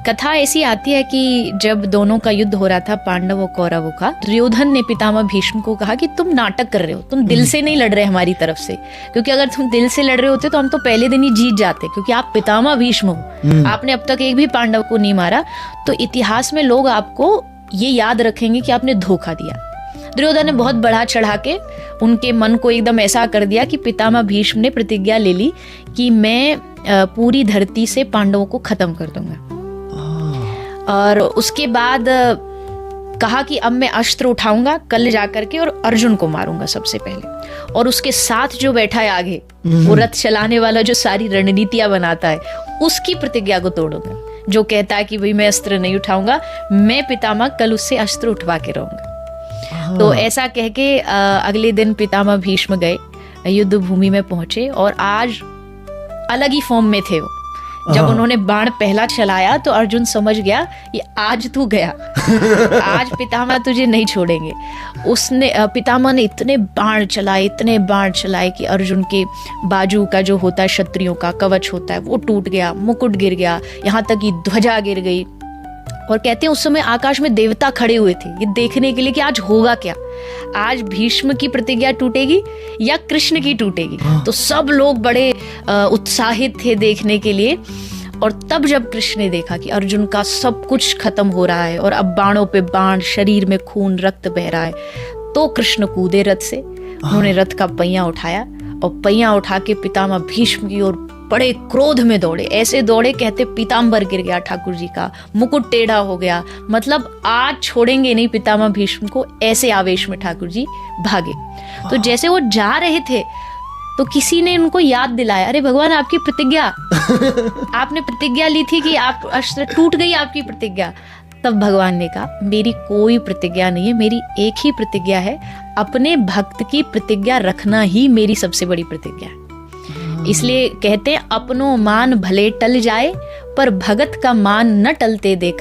कथा ऐसी आती है कि जब दोनों का युद्ध हो रहा था, पांडव और कौरवों का, दुर्योधन ने पितामह भीष्म को कहा कि तुम नाटक कर रहे हो, तुम दिल से नहीं लड़ रहे हमारी तरफ से, क्योंकि अगर तुम दिल से लड़ रहे होते तो हम तो पहले दिन ही जीत जाते, क्योंकि आप पितामह भीष्म हो, आपने अब तक एक भी पांडव को नहीं मारा, तो इतिहास में लोग आपको ये याद रखेंगे कि आपने धोखा दिया। दुर्योधन ने बहुत बढ़ा चढ़ा के उनके मन को एकदम ऐसा कर दिया कि पितामह भीष्म ने प्रतिज्ञा ले ली कि मैं पूरी धरती से पांडवों को खत्म कर दूंगा। और उसके बाद कहा कि अब मैं अस्त्र उठाऊंगा कल जाकर के और अर्जुन को मारूंगा सबसे पहले, और उसके साथ जो बैठा है आगे, वो रथ चलाने वाला जो सारी रणनीतियां बनाता है, उसकी प्रतिज्ञा को तोड़ूंगा, जो कहता है कि भाई मैं अस्त्र नहीं उठाऊंगा, मैं पितामह कल उससे अस्त्र उठवा के रहूंगा। तो ऐसा कह के अगले दिन पितामह भीष्म गए, युद्ध भूमि में पहुंचे, और आज अलग ही फॉर्म में थे वो। जब उन्होंने बाण पहला चलाया तो अर्जुन समझ गया कि आज तू गया, आज पितामह तुझे नहीं छोड़ेंगे। उसने पितामह ने इतने बाण चलाए कि अर्जुन के बाजू का जो होता है, क्षत्रियों का कवच होता है, वो टूट गया, मुकुट गिर गया, यहाँ तक कि ध्वजा गिर गई। और कहते हैं उस समय आकाश में देवता खड़े हुए थे ये देखने के लिए कि आज होगा क्या, आज भीष्म की प्रतिज्ञा टूटेगी या कृष्ण की टूटेगी। तो सब लोग बड़े उत्साहित थे देखने के लिए। और तब जब कृष्ण ने देखा कि अर्जुन का सब कुछ खत्म हो रहा है और अब बाणों पे बाण, शरीर में खून रक्त बह रहा है, तो कृष्ण कूदे रथ से। उन्होंने रथ का पहिया उठाया और पहिया उठा के पितामह भीष्म की ओर बड़े क्रोध में दौड़े, ऐसे दौड़े कहते पीताम्बर गिर गया ठाकुर जी का, मुकुट टेढ़ा हो गया, मतलब आज छोड़ेंगे नहीं पितामह भीष्म को, ऐसे आवेश में ठाकुर जी भागे। तो जैसे वो जा रहे थे तो किसी ने उनको याद दिलाया, अरे भगवान आपकी प्रतिज्ञा आपने प्रतिज्ञा ली थी कि आप अस्त्र टूट गई आपकी प्रतिज्ञा। तब भगवान ने कहा मेरी कोई प्रतिज्ञा नहीं है, मेरी एक ही प्रतिज्ञा है, अपने भक्त की प्रतिज्ञा रखना ही मेरी सबसे बड़ी प्रतिज्ञा है। इसलिए कहते हैं अपनो मान भले टल जाए, पर भगत का मान न टलते देखा।